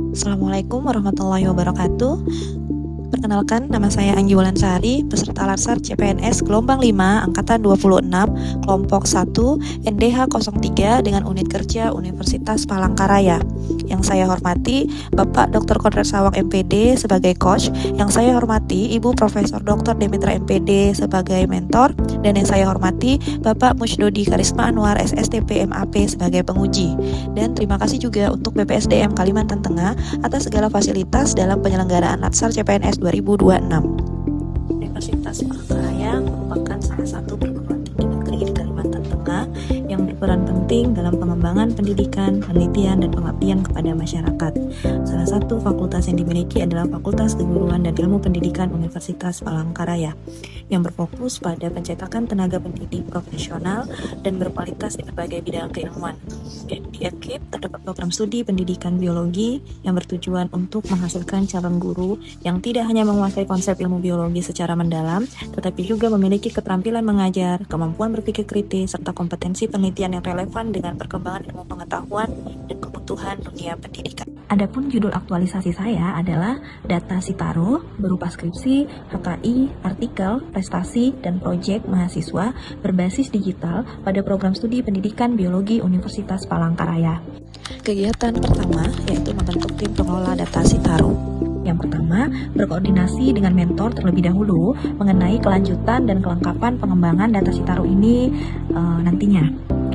Assalamualaikum warahmatullahi wabarakatuh. Perkenalkan, nama saya Anggi Wulansari, peserta Latsar CPNS Gelombang 5 Angkatan 26, Kelompok 1, NDH 03 dengan unit kerja Universitas Palangkaraya. Yang saya hormati Bapak Dr. Kodrat Sawang MPD sebagai coach, yang saya hormati Ibu Profesor Dr. Demitra MPD sebagai mentor, dan yang saya hormati Bapak Musdodi Karisma Anwar SSTP MAP sebagai penguji. Dan terima kasih juga untuk BPSDM Kalimantan Tengah atas segala fasilitas dalam penyelenggaraan Latsar CPNS 2026. Universitas Palangkaraya merupakan salah satu perguruan tinggi negeri di Kalimantan Tengah yang berperan penting dalam pengembangan pendidikan, penelitian, dan pengabdian kepada masyarakat. Salah satu fakultas yang dimiliki adalah Fakultas Keguruan dan Ilmu Pendidikan Universitas Palangkaraya, yang berfokus pada pencetakan tenaga pendidik profesional dan berkualitas di berbagai bidang keilmuan. Di FKIP terdapat program studi pendidikan biologi yang bertujuan untuk menghasilkan calon guru yang tidak hanya menguasai konsep ilmu biologi secara mendalam, tetapi juga memiliki keterampilan mengajar, kemampuan berpikir kritis, serta kompetensi penelitian yang relevan dengan perkembangan ilmu pengetahuan dan kebutuhan dunia pendidikan. Adapun judul aktualisasi saya adalah Data Sitaro berupa skripsi, HKI, artikel, prestasi, dan proyek mahasiswa berbasis digital pada program studi pendidikan biologi Universitas Palangkaraya. Kegiatan pertama yaitu membentuk tim pengelola data Sitaro. Yang pertama, berkoordinasi dengan mentor terlebih dahulu mengenai kelanjutan dan kelengkapan pengembangan data Sitaro ini nantinya.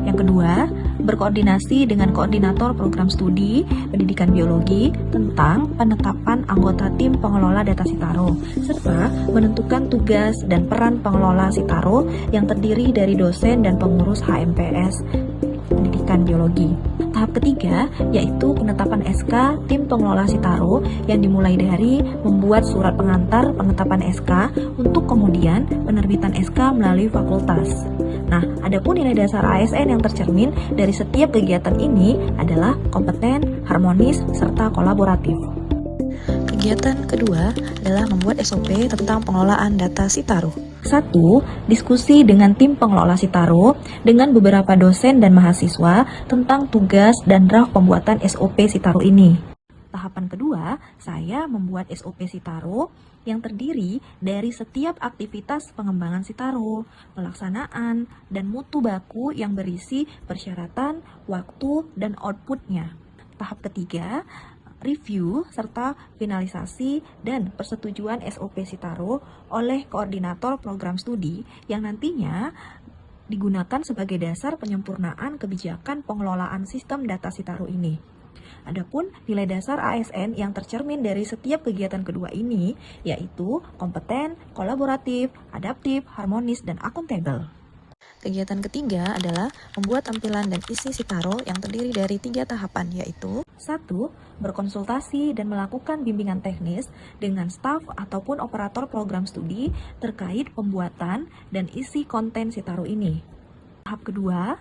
Yang kedua, berkoordinasi dengan koordinator program studi pendidikan biologi tentang penetapan anggota tim pengelola data Sitaro, serta menentukan tugas dan peran pengelola Sitaro yang terdiri dari dosen dan pengurus HMPS pendidikan biologi. Tahap ketiga yaitu penetapan SK tim pengelola Sitaro yang dimulai dari membuat surat pengantar penetapan SK untuk kemudian penerbitan SK melalui fakultas. Nah, adapun nilai dasar ASN yang tercermin dari setiap kegiatan ini adalah kompeten, harmonis, serta kolaboratif. Kegiatan kedua adalah membuat SOP tentang pengelolaan data Sitaro. 1. Diskusi dengan tim pengelola Sitaro dengan beberapa dosen dan mahasiswa tentang tugas dan draft pembuatan SOP Sitaro ini. Tahapan kedua, saya membuat SOP Sitaro yang terdiri dari setiap aktivitas pengembangan Sitaro, pelaksanaan, dan mutu baku yang berisi persyaratan, waktu, dan outputnya. Tahap ketiga, review serta finalisasi dan persetujuan SOP Sitaro oleh koordinator program studi yang nantinya digunakan sebagai dasar penyempurnaan kebijakan pengelolaan sistem data Sitaro ini. Adapun nilai dasar ASN yang tercermin dari setiap kegiatan kedua ini yaitu kompeten, kolaboratif, adaptif, harmonis, dan akuntabel. Kegiatan ketiga adalah membuat tampilan dan isi Sitaro yang terdiri dari 3 tahapan, yaitu 1. Berkonsultasi dan melakukan bimbingan teknis dengan staf ataupun operator program studi terkait pembuatan dan isi konten Sitaro ini. Tahap kedua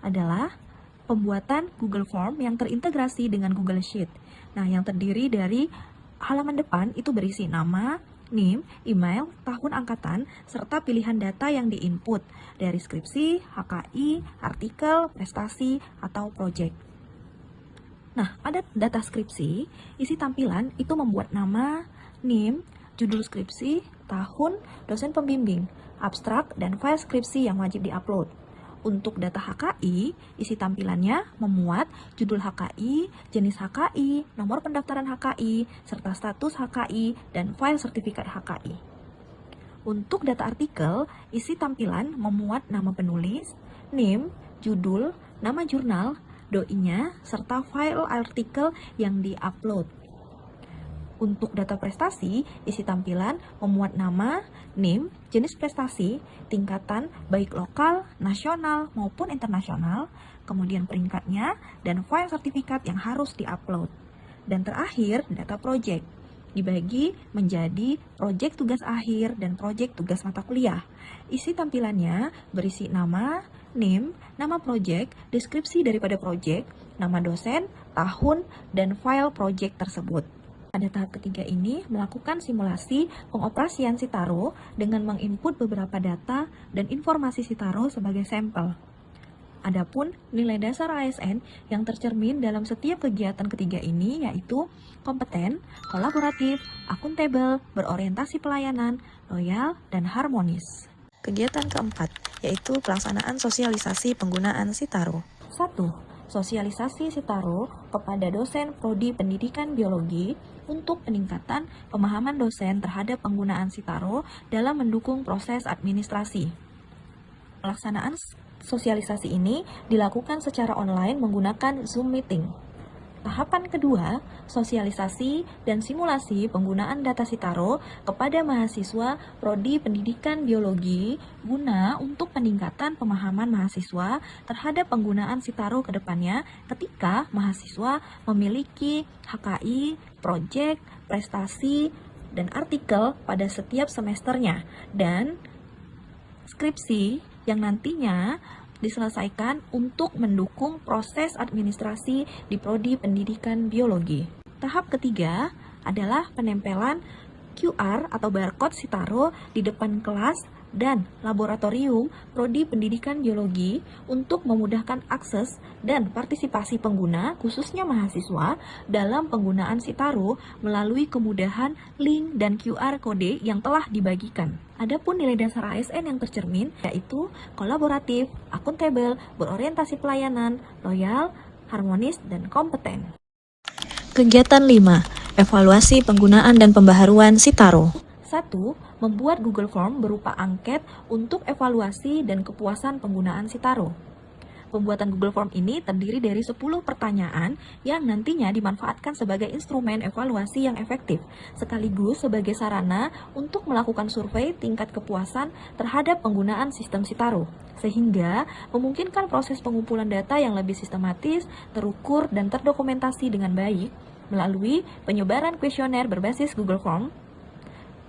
adalah pembuatan Google Form yang terintegrasi dengan Google Sheet. Nah, yang terdiri dari halaman depan itu berisi nama, NIM, email, tahun angkatan, serta pilihan data yang diinput dari skripsi, HKI, artikel, prestasi, atau proyek. Nah, pada data skripsi, isi tampilan itu membuat nama, NIM, judul skripsi, tahun, dosen pembimbing, abstrak, dan file skripsi yang wajib diupload. Untuk data HKI, isi tampilannya memuat judul HKI, jenis HKI, nomor pendaftaran HKI, serta status HKI, dan file sertifikat HKI. Untuk data artikel, isi tampilan memuat nama penulis, NIM, judul, nama jurnal, doi-nya, serta file artikel yang di-upload. Untuk data prestasi, isi tampilan memuat nama, NIM, jenis prestasi, tingkatan baik lokal, nasional, maupun internasional, kemudian peringkatnya, dan file sertifikat yang harus diupload. Dan terakhir, data proyek. Dibagi menjadi proyek tugas akhir dan proyek tugas mata kuliah. Isi tampilannya berisi nama, NIM, nama proyek, deskripsi daripada proyek, nama dosen, tahun, dan file proyek tersebut. Pada tahap ketiga ini, melakukan simulasi pengoperasian Sitaro dengan menginput beberapa data dan informasi Sitaro sebagai sampel. Adapun nilai dasar ASN yang tercermin dalam setiap kegiatan ketiga ini yaitu kompeten, kolaboratif, akuntabel, berorientasi pelayanan, loyal, dan harmonis. Kegiatan keempat yaitu pelaksanaan sosialisasi penggunaan Sitaro. 1. Sosialisasi Sitaro kepada dosen Prodi Pendidikan Biologi untuk peningkatan pemahaman dosen terhadap penggunaan Sitaro dalam mendukung proses administrasi. Pelaksanaan sosialisasi ini dilakukan secara online menggunakan Zoom Meeting. Tahapan kedua, sosialisasi dan simulasi penggunaan data Sitaro kepada mahasiswa Prodi Pendidikan Biologi guna untuk peningkatan pemahaman mahasiswa terhadap penggunaan Sitaro ke depannya ketika mahasiswa memiliki HKI, proyek, prestasi, dan artikel pada setiap semesternya, dan skripsi yang nantinya diselesaikan untuk mendukung proses administrasi di Prodi Pendidikan Biologi. Tahap ketiga adalah penempelan QR atau barcode Sitaro di depan kelas dan laboratorium Prodi Pendidikan Biologi untuk memudahkan akses dan partisipasi pengguna, khususnya mahasiswa, dalam penggunaan Sitaro melalui kemudahan link dan QR kode yang telah dibagikan. Adapun nilai dasar ASN yang tercermin yaitu kolaboratif, akuntabel, berorientasi pelayanan, loyal, harmonis, dan kompeten. Kegiatan 5. Evaluasi penggunaan dan pembaharuan Sitaro. 1. Membuat Google Form berupa angket untuk evaluasi dan kepuasan penggunaan Sitaro. Pembuatan Google Form ini terdiri dari 10 pertanyaan yang nantinya dimanfaatkan sebagai instrumen evaluasi yang efektif, sekaligus sebagai sarana untuk melakukan survei tingkat kepuasan terhadap penggunaan sistem Sitaro, sehingga memungkinkan proses pengumpulan data yang lebih sistematis, terukur, dan terdokumentasi dengan baik melalui penyebaran kuesioner berbasis Google Form.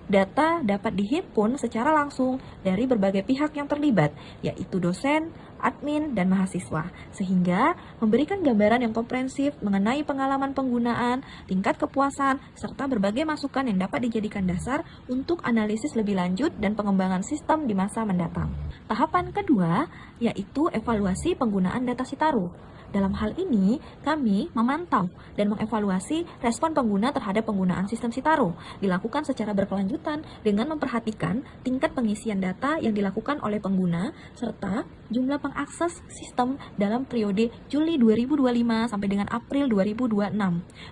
Data dapat dihimpun secara langsung dari berbagai pihak yang terlibat, yaitu dosen, admin, dan mahasiswa, sehingga memberikan gambaran yang komprehensif mengenai pengalaman penggunaan, tingkat kepuasan, serta berbagai masukan yang dapat dijadikan dasar untuk analisis lebih lanjut dan pengembangan sistem di masa mendatang. Tahapan kedua, yaitu evaluasi penggunaan data Sitaro. Dalam hal ini, kami memantau dan mengevaluasi respon pengguna terhadap penggunaan sistem Sitaro, dilakukan secara berkelanjutan dengan memperhatikan tingkat pengisian data yang dilakukan oleh pengguna, serta jumlah pengakses sistem dalam periode Juli 2025 sampai dengan April 2026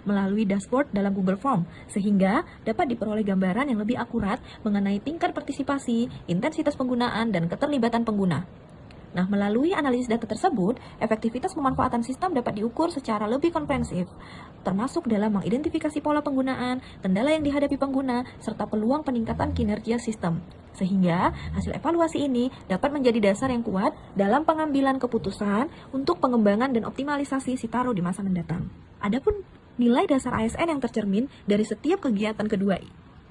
melalui dashboard dalam Google Form, sehingga dapat diperoleh gambaran yang lebih akurat mengenai tingkat partisipasi, intensitas penggunaan, dan keterlibatan pengguna. Nah, melalui analisis data tersebut, efektivitas pemanfaatan sistem dapat diukur secara lebih komprehensif, termasuk dalam mengidentifikasi pola penggunaan, kendala yang dihadapi pengguna, serta peluang peningkatan kinerja sistem. Sehingga, hasil evaluasi ini dapat menjadi dasar yang kuat dalam pengambilan keputusan untuk pengembangan dan optimalisasi Sitaro di masa mendatang. Adapun nilai dasar ASN yang tercermin dari setiap kegiatan kedua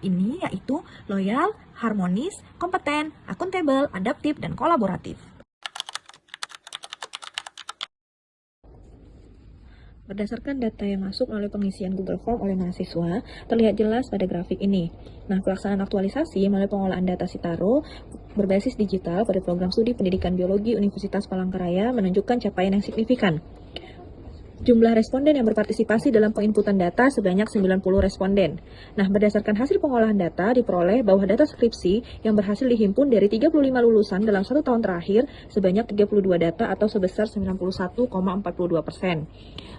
ini yaitu loyal, harmonis, kompeten, akuntabel, adaptif, dan kolaboratif. Berdasarkan data yang masuk melalui pengisian Google Form oleh mahasiswa, terlihat jelas pada grafik ini. Nah, pelaksanaan aktualisasi melalui pengolahan data Sitaro berbasis digital pada program studi pendidikan biologi Universitas Palangkaraya menunjukkan capaian yang signifikan. Jumlah responden yang berpartisipasi dalam penginputan data sebanyak 90 responden. Nah, berdasarkan hasil pengolahan data, diperoleh bahwa data skripsi yang berhasil dihimpun dari 35 lulusan dalam 1 tahun terakhir sebanyak 32 data atau sebesar 91,42%.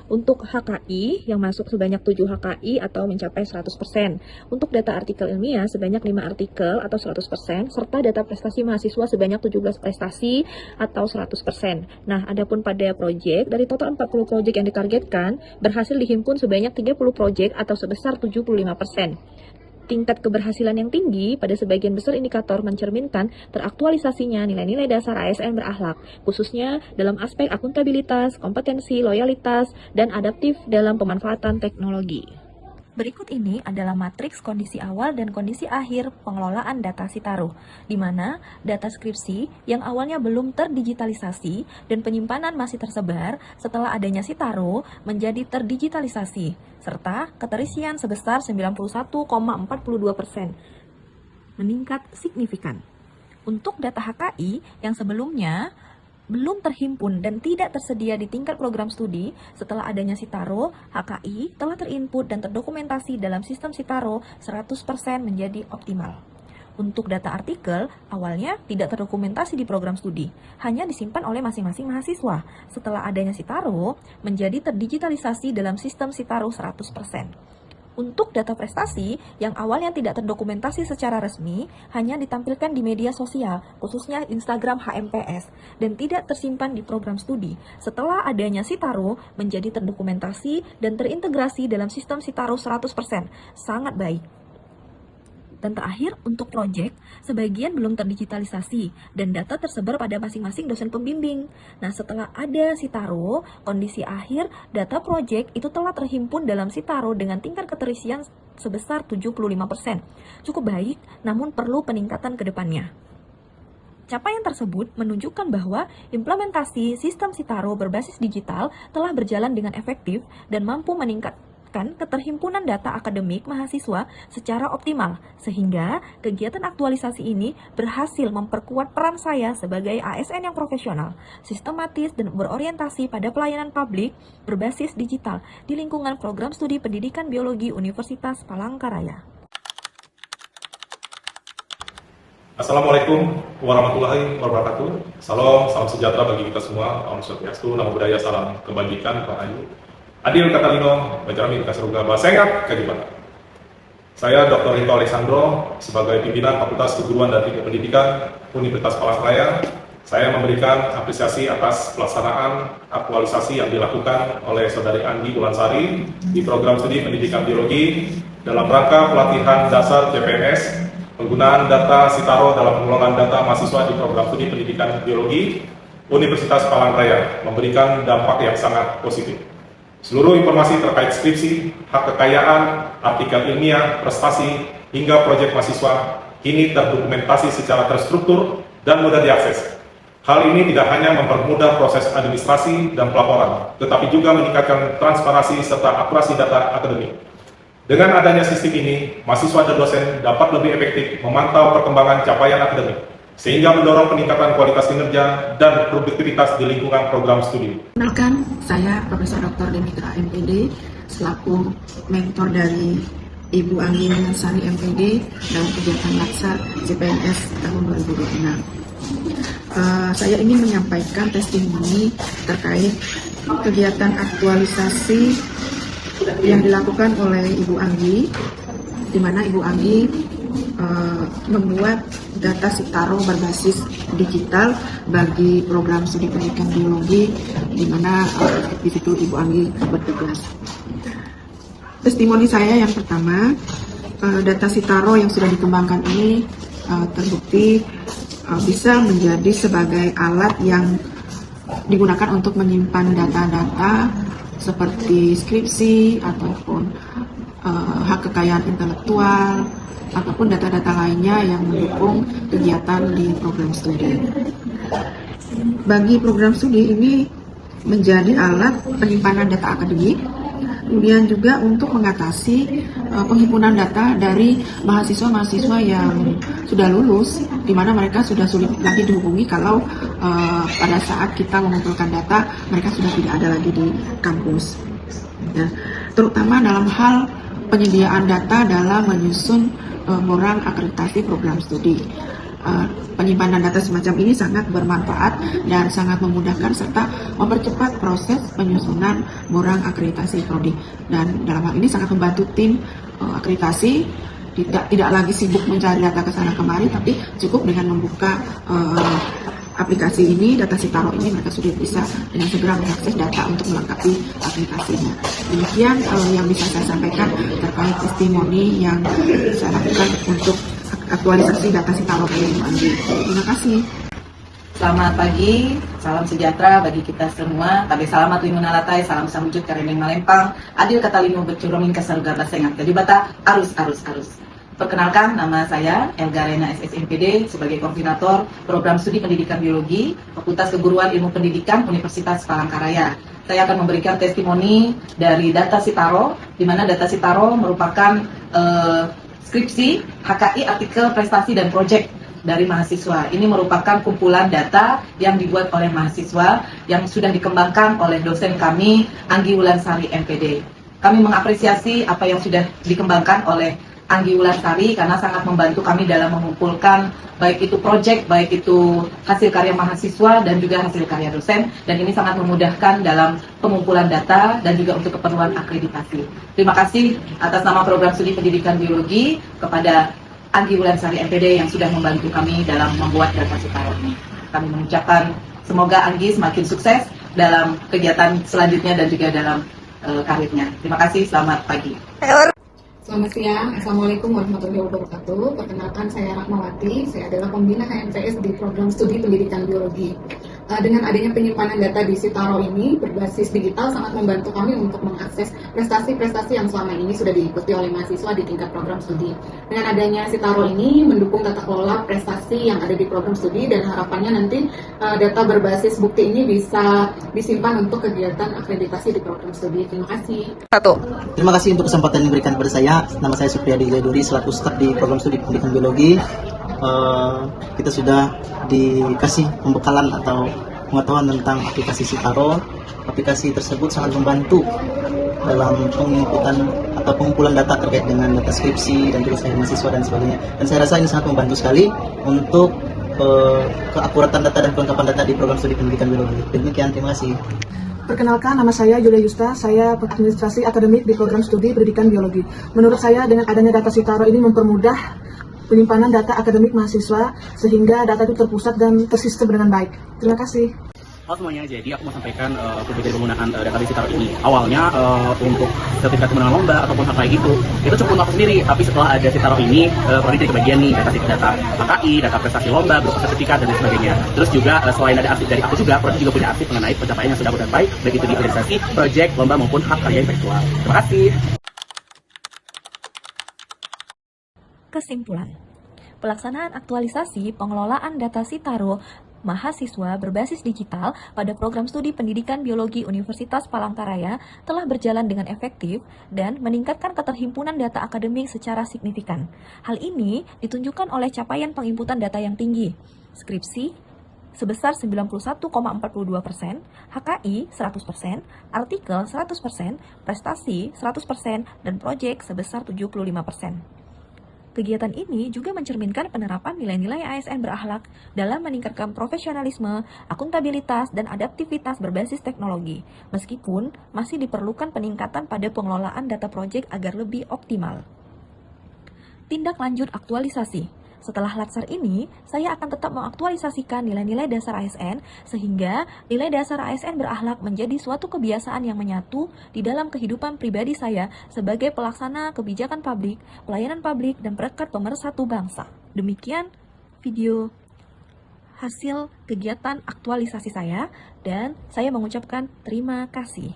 Untuk HKI yang masuk sebanyak 7 HKI atau mencapai 100%. Untuk data artikel ilmiah sebanyak 5 artikel atau 100%, serta data prestasi mahasiswa sebanyak 17 prestasi atau 100%. Nah, adapun pada proyek, dari total 40 proyek yang ditargetkan, berhasil dihimpun sebanyak 30 proyek atau sebesar 75%. Tingkat keberhasilan yang tinggi pada sebagian besar indikator mencerminkan teraktualisasinya nilai-nilai dasar ASN berakhlak, khususnya dalam aspek akuntabilitas, kompetensi, loyalitas, dan adaptif dalam pemanfaatan teknologi. Berikut ini adalah matriks kondisi awal dan kondisi akhir pengelolaan data Sitaro, di mana data skripsi yang awalnya belum terdigitalisasi dan penyimpanan masih tersebar setelah adanya Sitaro menjadi terdigitalisasi, serta keterisian sebesar 91,42%, meningkat signifikan. Untuk data HKI yang sebelumnya belum terhimpun dan tidak tersedia di tingkat program studi, setelah adanya Sitaro, HKI telah terinput dan terdokumentasi dalam sistem Sitaro 100% menjadi optimal. Untuk data artikel, awalnya tidak terdokumentasi di program studi, hanya disimpan oleh masing-masing mahasiswa. Setelah adanya Sitaro, menjadi terdigitalisasi dalam sistem Sitaro 100%. Untuk data prestasi yang awalnya tidak terdokumentasi secara resmi, hanya ditampilkan di media sosial, khususnya Instagram HMPS, dan tidak tersimpan di program studi. Setelah adanya Sitaro, menjadi terdokumentasi dan terintegrasi dalam sistem Sitaro 100%. Sangat baik. Dan terakhir, untuk proyek, sebagian belum terdigitalisasi dan data tersebar pada masing-masing dosen pembimbing. Nah, setelah ada Sitaro, kondisi akhir data proyek itu telah terhimpun dalam Sitaro dengan tingkat keterisian sebesar 75%. Cukup baik, namun perlu peningkatan ke depannya. Capaian tersebut menunjukkan bahwa implementasi sistem Sitaro berbasis digital telah berjalan dengan efektif dan mampu meningkatkan keterhimpunan data akademik mahasiswa secara optimal, sehingga kegiatan aktualisasi ini berhasil memperkuat peran saya sebagai ASN yang profesional, sistematis dan berorientasi pada pelayanan publik berbasis digital di lingkungan program studi pendidikan biologi Universitas Palangkaraya. Assalamualaikum warahmatullahi wabarakatuh. Salam sejahtera bagi kita semua. Om Swastiastu, Namo Buddhaya, salam kebajikan, Rahayu. Adil Katalino, Bajrami Dikasaruga, Bahasa Engkat, Kajibata. Saya Dr. Rito Alessandro, sebagai pimpinan Fakultas Keguruan dan Ilmu Pendidikan Universitas Palangkaraya. Saya memberikan apresiasi atas pelaksanaan aktualisasi yang dilakukan oleh Saudari Anggi Wulansari di program studi pendidikan biologi dalam rangka pelatihan dasar CPNS, penggunaan data Sitaro dalam pengembangan data mahasiswa di program studi pendidikan biologi Universitas Palangkaraya memberikan dampak yang sangat positif. Seluruh informasi terkait skripsi, hak kekayaan, artikel ilmiah, prestasi, hingga proyek mahasiswa kini terdokumentasi secara terstruktur dan mudah diakses. Hal ini tidak hanya mempermudah proses administrasi dan pelaporan, tetapi juga meningkatkan transparansi serta akurasi data akademik. Dengan adanya sistem ini, mahasiswa dan dosen dapat lebih efektif memantau perkembangan capaian akademik, sehingga mendorong peningkatan kualitas kinerja dan produktivitas di lingkungan program studi. Kenalkan, saya Profesor Dr. Demitra MPD, selaku mentor dari Ibu Anggi Wulansari MPD dalam kegiatan Laksar CPNS tahun 2026. Saya ingin menyampaikan testimoni terkait kegiatan aktualisasi yang dilakukan oleh Ibu Anggi, di mana Ibu Anggi membuat data Sitaro berbasis digital bagi program studi pendidikan biologi, di mana di situ Ibu Anggi bertugas. Testimoni saya yang pertama, data Sitaro yang sudah dikembangkan ini terbukti bisa menjadi sebagai alat yang digunakan untuk menyimpan data-data seperti skripsi ataupun hak kekayaan intelektual ataupun data-data lainnya yang mendukung kegiatan di program studi. Bagi program studi ini menjadi alat penyimpanan data akademik, kemudian juga untuk mengatasi penghimpunan data dari mahasiswa-mahasiswa yang sudah lulus, di mana mereka sudah sulit lagi dihubungi kalau pada saat kita mengumpulkan data, mereka sudah tidak ada lagi di kampus. Nah, terutama dalam hal penyediaan data dalam menyusun borang akreditasi program studi. Penyimpanan data semacam ini sangat bermanfaat dan sangat memudahkan serta mempercepat proses penyusunan borang akreditasi prodi. Dan dalam hal ini sangat membantu tim akreditasi tidak lagi sibuk mencari data ke sana kemari, tapi cukup dengan membuka aplikasi ini, data Sitaro ini, mereka sudah bisa dengan segera mengakses data untuk melengkapi aplikasinya. Demikian yang bisa saya sampaikan terkait testimoni yang saya lakukan untuk aktualisasi data Sitaro dari Ibu Anggi. Terima kasih. Selamat pagi, salam sejahtera bagi kita semua. Tabe salamat limunalatai, salam samujud kareneng malempang. Adil katalino bercuromin kasaruga basengat. Jadi bata arus. Perkenalkan, nama saya Elga Rena SSMPD sebagai koordinator program studi pendidikan biologi Fakultas Keguruan Ilmu Pendidikan Universitas Palangkaraya. Saya akan memberikan testimoni dari data Sitaro, di mana data Sitaro merupakan skripsi, HKI, artikel, prestasi, dan proyek dari mahasiswa. Ini merupakan kumpulan data yang dibuat oleh mahasiswa yang sudah dikembangkan oleh dosen kami, Anggi Wulansari MPD. Kami mengapresiasi apa yang sudah dikembangkan oleh Anggi Wulansari karena sangat membantu kami dalam mengumpulkan baik itu proyek, baik itu hasil karya mahasiswa dan juga hasil karya dosen, dan ini sangat memudahkan dalam pengumpulan data dan juga untuk keperluan akreditasi. Terima kasih atas nama program studi pendidikan biologi kepada Anggi Wulansari MPD yang sudah membantu kami dalam membuat data Citaro ini. Kami mengucapkan semoga Anggi semakin sukses dalam kegiatan selanjutnya dan juga dalam karirnya. Terima kasih, selamat pagi. Selamat siang, Assalamualaikum warahmatullahi wabarakatuh. Perkenalkan, saya Rahmawati, saya adalah pembina HMTS di program studi pendidikan biologi. Dengan adanya penyimpanan data di Citaro ini berbasis digital sangat membantu kami untuk mengakses prestasi-prestasi yang selama ini sudah diikuti oleh mahasiswa di tingkat program studi. Dengan adanya Citaro ini mendukung tata kelola prestasi yang ada di program studi, dan harapannya nanti data berbasis bukti ini bisa disimpan untuk kegiatan akreditasi di program studi. Terima kasih. Terima kasih untuk kesempatan yang diberikan kepada saya. Nama saya Supriyadi Zaiduri, selaku staf di program studi pendidikan biologi. Kita sudah dikasih pembekalan atau pengetahuan tentang aplikasi Citaro. Aplikasi tersebut sangat membantu dalam penginputan atau pengumpulan data terkait dengan data skripsi dan juga saya mahasiswa dan sebagainya. Dan saya rasa ini sangat membantu sekali untuk keakuratan data dan kelengkapan data di program studi pendidikan biologi. Demikian, terima kasih. Perkenalkan, nama saya Yulia Yusta, saya administrasi akademik di program studi pendidikan biologi. Menurut saya, dengan adanya data Citaro ini mempermudah penyimpanan data akademik mahasiswa sehingga data itu terpusat dan tersistem dengan baik. Terima kasih. Halo semuanya, jadi aku mau sampaikan kebijakan penggunaan data di Citaro ini. Awalnya untuk sertifikat kemenangan lomba ataupun hal kayak gitu, itu cukup aku sendiri. Tapi setelah ada Citaro ini, baru jadi kebagian nih data HKI, data prestasi lomba, berupa sertifikat dan lain sebagainya. Terus juga selain ada arsip dari aku juga, Prodi juga punya arsip mengenai pencapaian yang sudah aku capai, baik itu di organisasi, proyek, lomba maupun hak karya intelektual. Terima kasih. Kesimpulan, pelaksanaan aktualisasi pengelolaan data Citaro mahasiswa berbasis digital pada program studi pendidikan biologi Universitas Palangkaraya telah berjalan dengan efektif dan meningkatkan keterhimpunan data akademik secara signifikan. Hal ini ditunjukkan oleh capaian penginputan data yang tinggi. Skripsi sebesar 91,42%, HKI 100%, artikel 100%, prestasi 100%, dan proyek sebesar 75%. Kegiatan ini juga mencerminkan penerapan nilai-nilai ASN berakhlak dalam meningkatkan profesionalisme, akuntabilitas, dan adaptivitas berbasis teknologi, meskipun masih diperlukan peningkatan pada pengelolaan data proyek agar lebih optimal. Tindak lanjut aktualisasi. Setelah Latsar ini, saya akan tetap mengaktualisasikan nilai-nilai dasar ASN sehingga nilai dasar ASN berakhlak menjadi suatu kebiasaan yang menyatu di dalam kehidupan pribadi saya sebagai pelaksana kebijakan publik, pelayanan publik, dan perekat pemersatu bangsa. Demikian video hasil kegiatan aktualisasi saya, dan saya mengucapkan terima kasih.